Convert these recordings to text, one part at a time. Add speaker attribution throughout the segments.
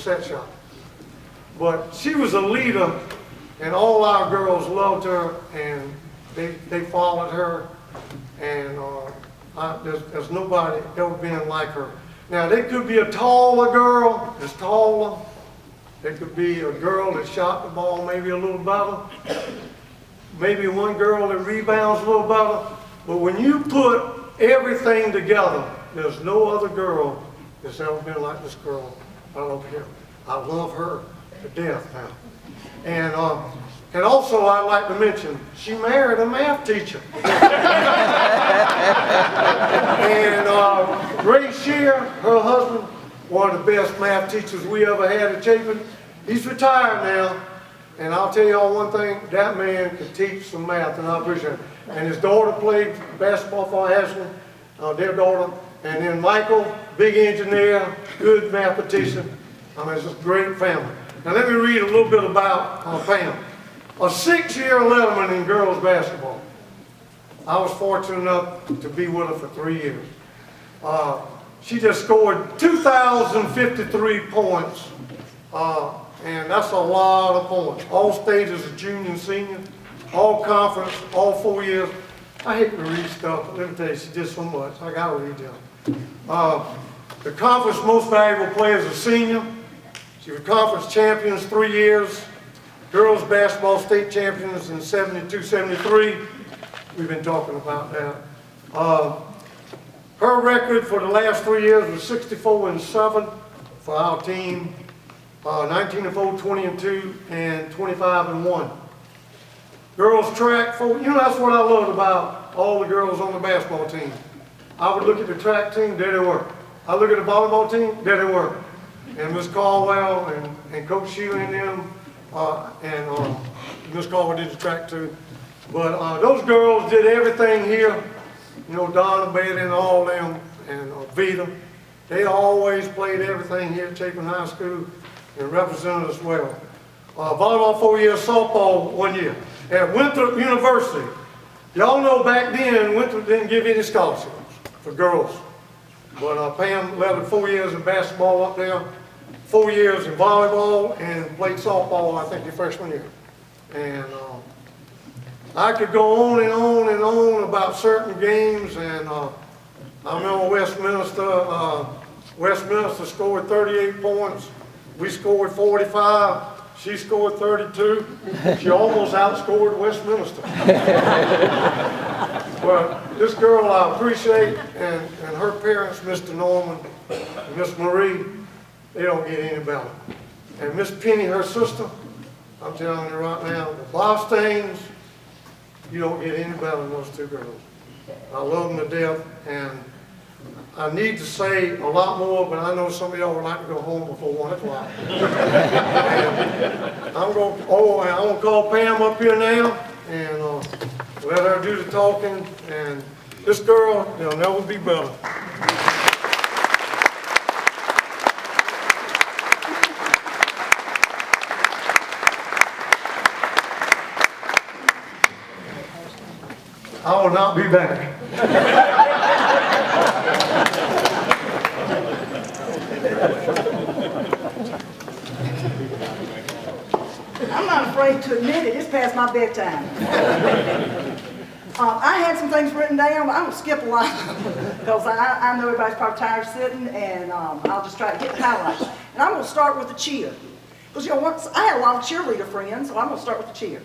Speaker 1: set shot. But she was a leader, and all our girls loved her, and they followed her, and there's nobody ever been like her. Now, there could be a taller girl that's taller. There could be a girl that shot the ball maybe a little better. Maybe one girl that rebounds a little better. But when you put everything together, there's no other girl that's ever been like this girl right over here. I love her to death now. And also I'd like to mention, she married a math teacher. And Ray Shear, her husband, one of the best math teachers we ever had at Chapin. He's retired now. And I'll tell y'all one thing, that man could teach some math, and I appreciate it. And his daughter played basketball for Ashland, their daughter. And then Michael, big engineer, good mathematician. I mean, it's a great family. Now let me read a little bit about Pam. A 6-year letterman in girls basketball. I was fortunate enough to be with her for 3 years. She just scored 2,053 points, and that's a lot of points. All stages of junior and senior, all conference, all 4 years. I hate to read stuff, but let me tell you, she did so much. I gotta read them. The conference most valuable player is a senior. She was conference champions 3 years. Girls basketball state champions in 72, 73. We've been talking about that. Her record for the last 3 years was 64-7 for our team, 19-4, 20-2, and 25-1. Girls track, you know, that's what I loved about all the girls on the basketball team. I would look at the track team, there they were. I look at the volleyball team, there they were. And Miss Caldwell and Coach Sheila and them, and Miss Caldwell did the track too. But those girls did everything here. You know, Donna, Betty, and all them, and Vita. They always played everything here at Chapin High School and represented us well. Volleyball 4 years, softball 1 year. At Winthrop University, y'all know back then Winthrop didn't give any scholarships for girls. But Pam led 4 years in basketball up there, 4 years in volleyball, and played softball, I think, your freshman year. And I could go on and on and on about certain games, and I remember Westminster scored 38 points. We scored 45. She scored 32. She almost outscored Westminster. But this girl I appreciate, and her parents, Mr. Norman and Miss Marie, they don't get any better. And Miss Penny, her sister, I'm telling you right now, the Bostains, you don't get any better than those two girls. I love them to death, and I need to say a lot more, but I know some of y'all would like to go home before 1 o'clock. I'm going to call Pam up here now and let her do the talking. And this girl, there'll never be better. I will not be back.
Speaker 2: I'm not afraid to admit it. It's past my bedtime. I had some things written down, but I'm going to skip a lot because I know everybody's probably tired of sitting, and I'll just try to get the highlights. And I'm going to start with the cheer. Because, you know, once I had a lot of cheerleader friends, so I'm going to start with the cheer.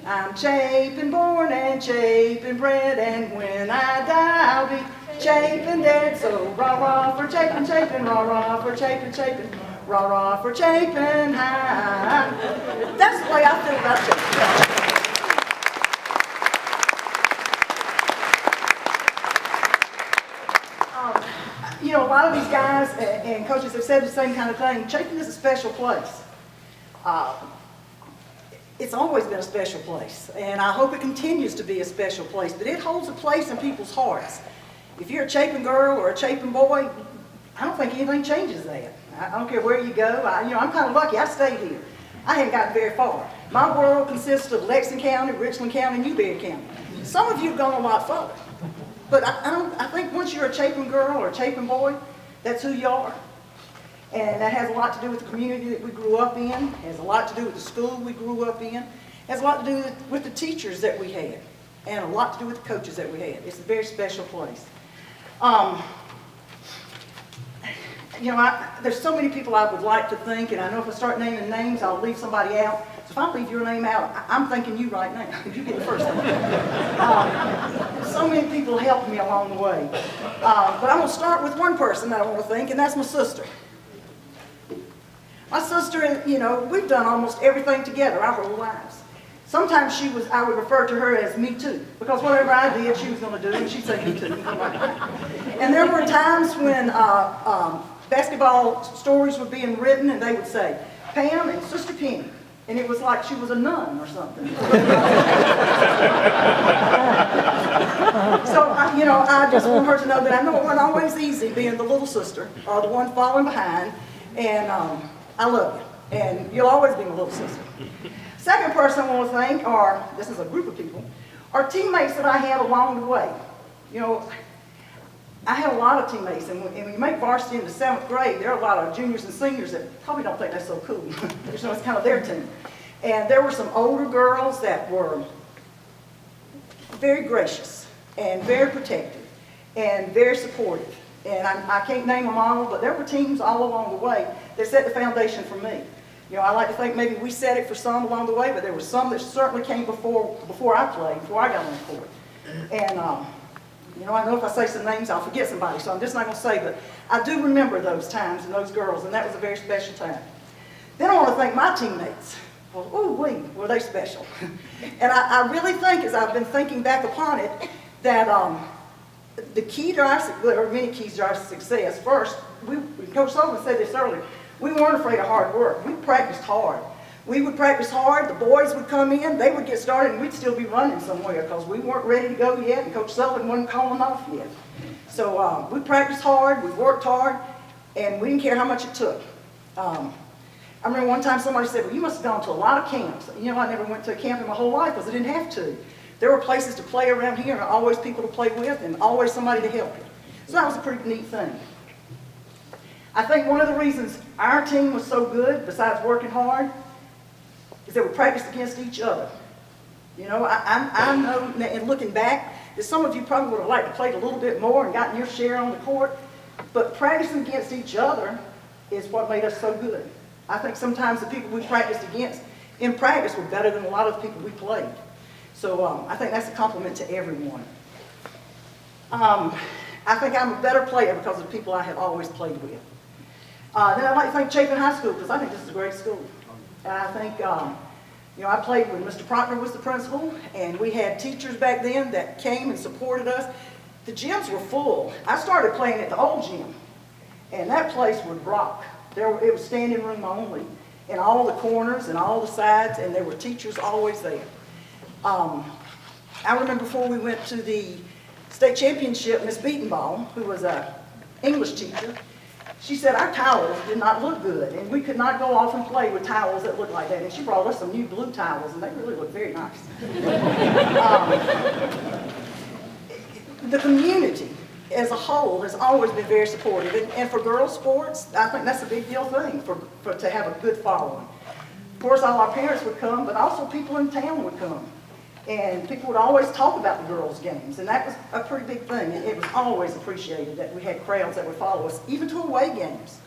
Speaker 2: I'm Chapin born and Chapin bred, and when I die I'll be Chapin dead. So rah-rah for Chapin, Chapin, rah-rah for Chapin, Chapin, rah-rah for Chapin High. That's the way I feel about Chapin. You know, a lot of these guys and coaches have said the same kind of thing. Chapin is a special place. It's always been a special place, and I hope it continues to be a special place, but it holds a place in people's hearts. If you're a Chapin girl or a Chapin boy, I don't think anything changes that. I don't care where you go. I'm kind of lucky. I stayed here. I haven't gotten very far. My world consists of Lexington County, Richland County, and Newberry County. Some of you have gone a lot further, but I think once you're a Chapin girl or a Chapin boy, that's who you are. And that has a lot to do with the community that we grew up in, has a lot to do with the school we grew up in, has a lot to do with the teachers that we had, and a lot to do with the coaches that we had. It's a very special place. You know, there's so many people I would like to think, and I know if I start naming names, I'll leave somebody out. So if I leave your name out, I'm thinking you right now. You get the first one. So many people helped me along the way. But I'm going to start with one person that I want to thank, and that's my sister. My sister, you know, we've done almost everything together our whole lives. Sometimes I would refer to her as me too, because whatever I did, she was going to do, and she'd say me too. And there were times when basketball stories were being written, and they would say, Pam and Sister Penny. And it was like she was a nun or something. So, you know, I just want her to know that I know it wasn't always easy being the little sister, or the one falling behind, and I love you, and you'll always be my little sister. Second person I want to thank this is a group of people, are teammates that I had along the way. You know, I had a lot of teammates, and when you make varsity in the 7th grade, there are a lot of juniors and seniors that probably don't think that's so cool. You know, it's kind of their team. And there were some older girls that were very gracious and very protective and very supportive. And I can't name them all, but there were teams all along the way that set the foundation for me. You know, I like to think maybe we set it for some along the way, but there were some that certainly came before I played, before I got on the court. And you know, I know if I say some names, I'll forget somebody, so I'm just not going to say, but I do remember those times and those girls, and that was a very special time. Then I want to thank my teammates. Well, ooh-wee, were they special. And I really think, as I've been thinking back upon it, that the key to there are many keys to our success. First, Coach Sullivan said this earlier, we weren't afraid of hard work. We practiced hard. We would practice hard, the boys would come in, they would get started, and we'd still be running somewhere because we weren't ready to go yet, and Coach Sullivan wasn't calling off yet. So we practiced hard, we worked hard, and we didn't care how much it took. I remember one time somebody said, well, you must have gone to a lot of camps. You know, I never went to a camp in my whole life because I didn't have to. There were places to play around here, and always people to play with, and always somebody to help you. So that was a pretty neat thing. I think one of the reasons our team was so good, besides working hard, is that we practiced against each other. You know, I know, and looking back, that some of you probably would have liked to play a little bit more and gotten your share on the court, but practicing against each other is what made us so good. I think sometimes the people we practiced against in practice were better than a lot of the people we played. So I think that's a compliment to everyone. I think I'm a better player because of the people I have always played with. Then I'd like to thank Chapin High School because I think this is a great school. And I think, you know, I played when Mr. Proctor was the principal, and we had teachers back then that came and supported us. The gyms were full. I started playing at the old gym, and that place would rock. It was standing room only, in all the corners and all the sides, and there were teachers always there. I remember before we went to the state championship, Miss Beatonbaugh, who was an English teacher, she said our towels did not look good, and we could not go off and play with towels that looked like that. And she brought us some new blue towels, and they really looked very nice. The community as a whole has always been very supportive, and for girls' sports, I think that's a big deal thing to have a good following. Of course, all our parents would come, but also people in town would come. And people would always talk about the girls' games, and that was a pretty big thing. It was always appreciated that we had crowds that would follow us, even to away games.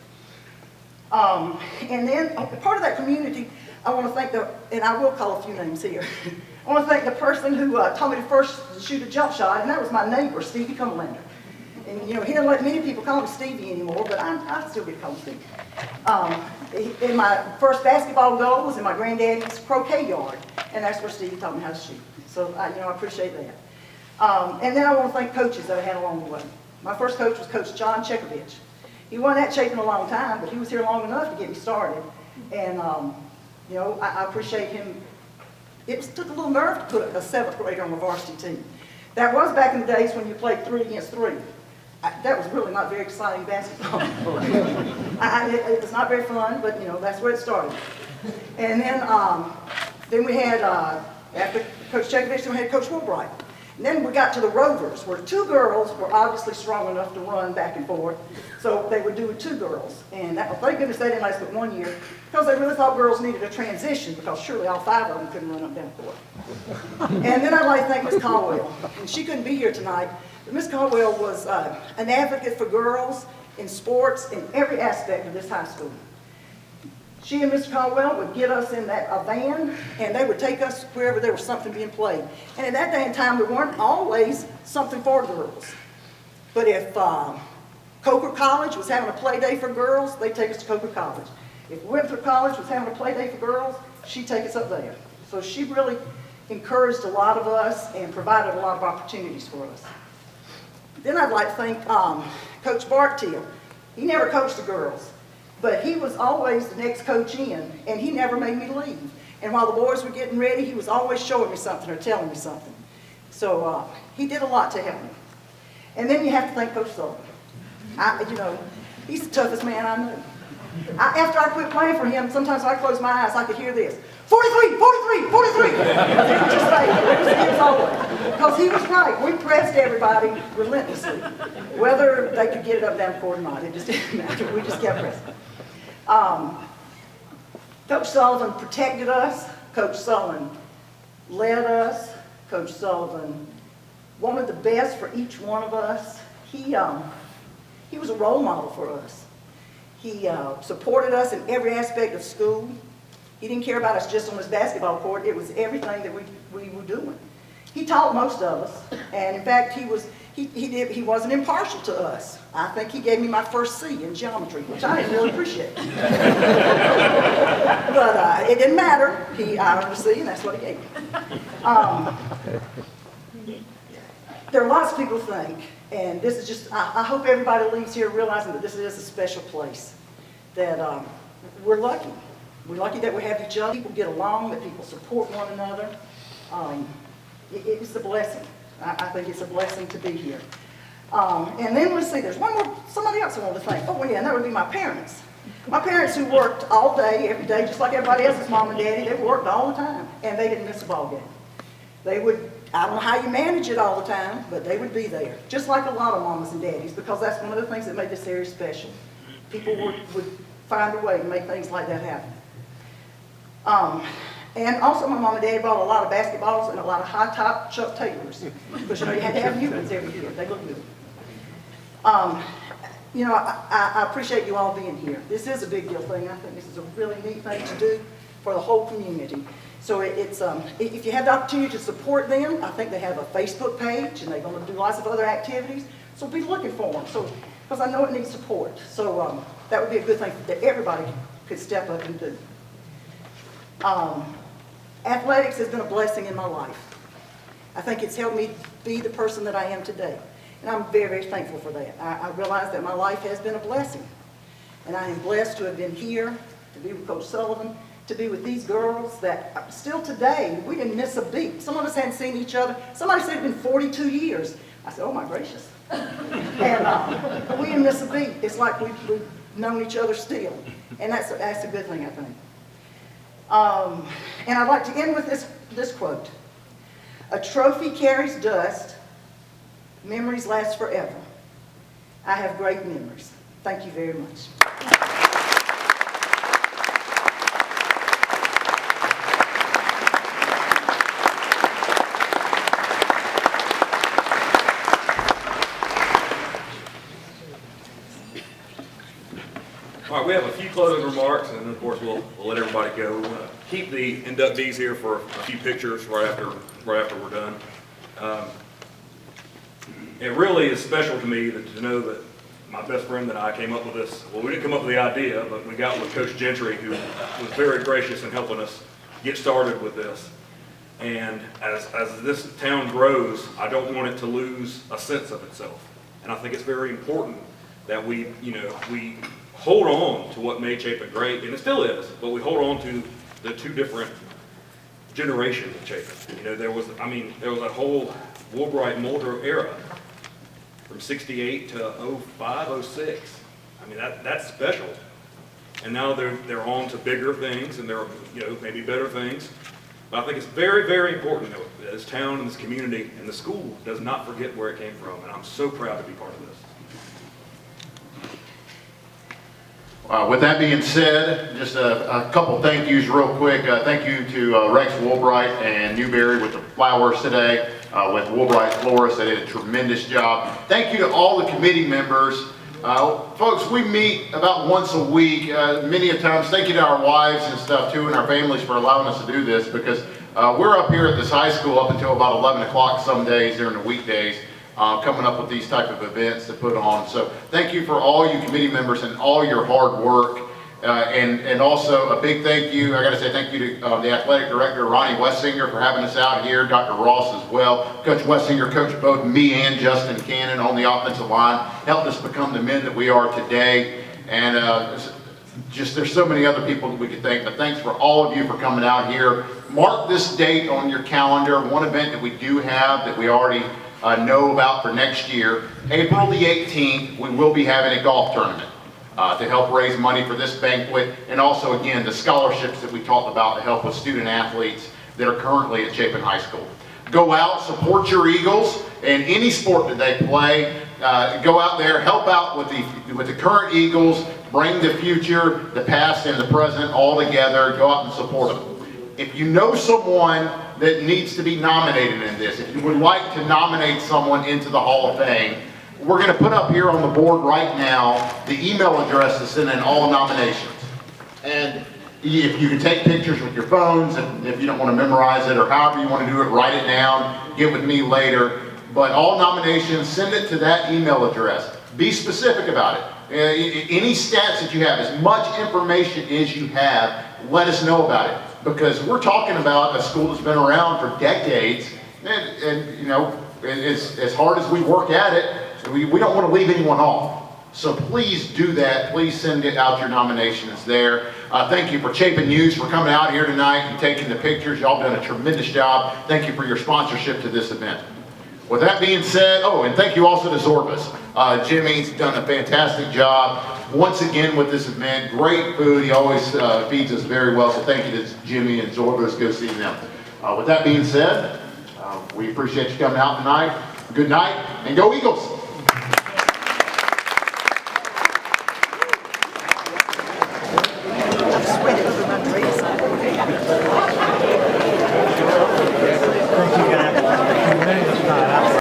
Speaker 2: And then, part of that community, I want to thank and I will call a few names here. I want to thank the person who taught me to first shoot a jump shot, and that was my neighbor, Stevie Cumberlander. And you know, he doesn't let many people call him Stevie anymore, but I still get called Stevie. In my first basketball goal was in my granddaddy's croquet yard, and that's where Stevie taught me how to shoot. So you know, I appreciate that. And then I want to thank coaches that I had along the way. My first coach was Coach John Chekovich. He wasn't at Chapin a long time, but he was here long enough to get me started. And you know, I appreciate him. It took a little nerve to put a 7th grader on a varsity team. That was back in the days when you played 3 against 3. That was really not very exciting basketball. It was not very fun, but you know, that's where it started. And then we had, after Coach Chekovich, we had Coach Woolbright. And then we got to the Rovers, where 2 girls were obviously strong enough to run back and forth, so they would do with 2 girls. And that, thank goodness they didn't last but 1 year, because they really thought girls needed a transition, because surely all 5 of them couldn't run up down court. And then I'd like to thank Miss Caldwell, and she couldn't be here tonight, but Miss Caldwell was an advocate for girls in sports in every aspect of this high school. She and Mr. Caldwell would get us in a van, and they would take us wherever there was something being played. And at that day and time, there weren't always something for girls. But if Coker College was having a play day for girls, they'd take us to Coker College. If Winthrop College was having a play day for girls, she'd take us up there. So she really encouraged a lot of us and provided a lot of opportunities for us. Then I'd like to thank Coach Bartell. He never coached the girls, but he was always the next coach in, and he never made me leave. And while the boys were getting ready, he was always showing me something or telling me something. So he did a lot to help me. And then you have to thank Coach Sullivan. You know, he's the toughest man I know. After I quit playing for him, sometimes I close my eyes, I could hear this. 43, 43, 43. He would just say, he was always. Because he was right. We pressed everybody relentlessly. Whether they could get it up down court or not, it just didn't matter. We just kept pressing. Coach Sullivan protected us. Coach Sullivan led us. Coach Sullivan wanted the best for each one of us. He was a role model for us. He supported us in every aspect of school. He didn't care about us just on his basketball court. It was everything that we were doing. He taught most of us, and in fact, he wasn't impartial to us. I think he gave me my first C in geometry, which I didn't really appreciate. But it didn't matter. I earned a C, and that's what he gave me. There are lots of people who think, and this is just, I hope everybody leaves here realizing that this is a special place, that we're lucky. We're lucky that we have each other. People get along, that people support one another. It's a blessing. I think it's a blessing to be here. And then let's see, there's somebody else I want to thank. Oh, yeah, and that would be my parents. My parents who worked all day, every day, just like everybody else's mom and daddy, they worked all the time, and they didn't miss a ball game. They would, I don't know how you manage it all the time, but they would be there, just like a lot of mamas and daddies, because that's one of the things that made this area special. People would find a way to make things like that happen. And also my mom and dad bought a lot of basketballs and a lot of high-top Chuck Taylors, because you know you had to have new ones every year. They look good. You know, I appreciate you all being here. This is a big deal thing. I think this is a really neat thing to do for the whole community. So it's if you have the opportunity to support them, I think they have a Facebook page and they're going to do lots of other activities. So be looking for them. So because I know it needs support. So that would be a good thing that everybody could step up and do. Athletics has been a blessing in my life. I think it's helped me be the person that I am today. And I'm very, very thankful for that. I realize that my life has been a blessing. And I am blessed to have been here, to be with Coach Sullivan, to be with these girls that still today, we didn't miss a beat. Some of us hadn't seen each other. Somebody said it's been 42 years. I said, oh my gracious. And we didn't miss a beat. It's like we've known each other still. And that's a good thing, I think. And I'd like to end with this quote. A trophy carries dust. Memories last forever. I have great memories. Thank you very much.
Speaker 3: All right, we have a few closing remarks, and then of course we'll let everybody go. We want to keep the inductees here for a few pictures right after we're done. It really is special to me to know that my best friend and I came up with this. Well, we didn't come up with the idea, but we got with Coach Gentry, who was very gracious in helping us get started with this. And as this town grows, I don't want it to lose a sense of itself. And I think it's very important that we hold on to what made Chapin great, and it still is, but we hold on to the two different generations of Chapin. You know, there was that whole Woolbright Mulder era from 68 to 05, 06. I mean, that's special. And now they're on to bigger things, and they're, maybe better things. But I think it's very, very important that this town and this community and the school does not forget where it came from, and I'm so proud to be part of this.
Speaker 4: With that being said, just a couple thank yous real quick. Thank you to Rex Woolbright and Newberry with the flowers today. With Woolbright Florists, they did a tremendous job. Thank you to all the committee members. Folks, we meet about once a week, many a times. Thank you to our wives and stuff too, and our families for allowing us to do this, because we're up here at this high school up until about 11 o'clock some days during the weekdays, coming up with these type of events to put on. So thank you for all you committee members and all your hard work. And also a big thank you, I got to say thank you to the athletic director, Ronnie Wessinger, for having us out here, Dr. Ross as well. Coach Wessinger coached both me and Justin Cannon on the offensive line, helped us become the men that we are today. And just there's so many other people that we could thank, but thanks for all of you for coming out here. Mark this date on your calendar. One event that we do have that we already know about for next year, April the 18th, we will be having a golf tournament. To help raise money for this banquet, and also again the scholarships that we talked about to help with student athletes that are currently at Chapin High School. Go out, support your Eagles in any sport that they play. Go out there, help out with the current Eagles, bring the future, the past and the present all together. Go out and support them. If you know someone that needs to be nominated in this, if you would like to nominate someone into the Hall of Fame, we're going to put up here on the board right now the email address to send in all nominations. And if you can take pictures with your phones, and if you don't want to memorize it or however you want to do it, write it down, get with me later. But all nominations, send it to that email address. Be specific about it. Any stats that you have, as much information as you have, let us know about it. Because we're talking about a school that's been around for decades, and you know, as hard as we work at it, we don't want to leave anyone off. So please do that. Please send out your nominations there. Thank you for Chapin News for coming out here tonight and taking the pictures. Y'all done a tremendous job. Thank you for your sponsorship to this event. With that being said, and thank you also to Zorbas. Jimmy's done a fantastic job once again with this event. Great food. He always feeds us very well. So thank you to Jimmy and Zorbas. Go see them. With that being said, we appreciate you coming out tonight. Good night, and go Eagles!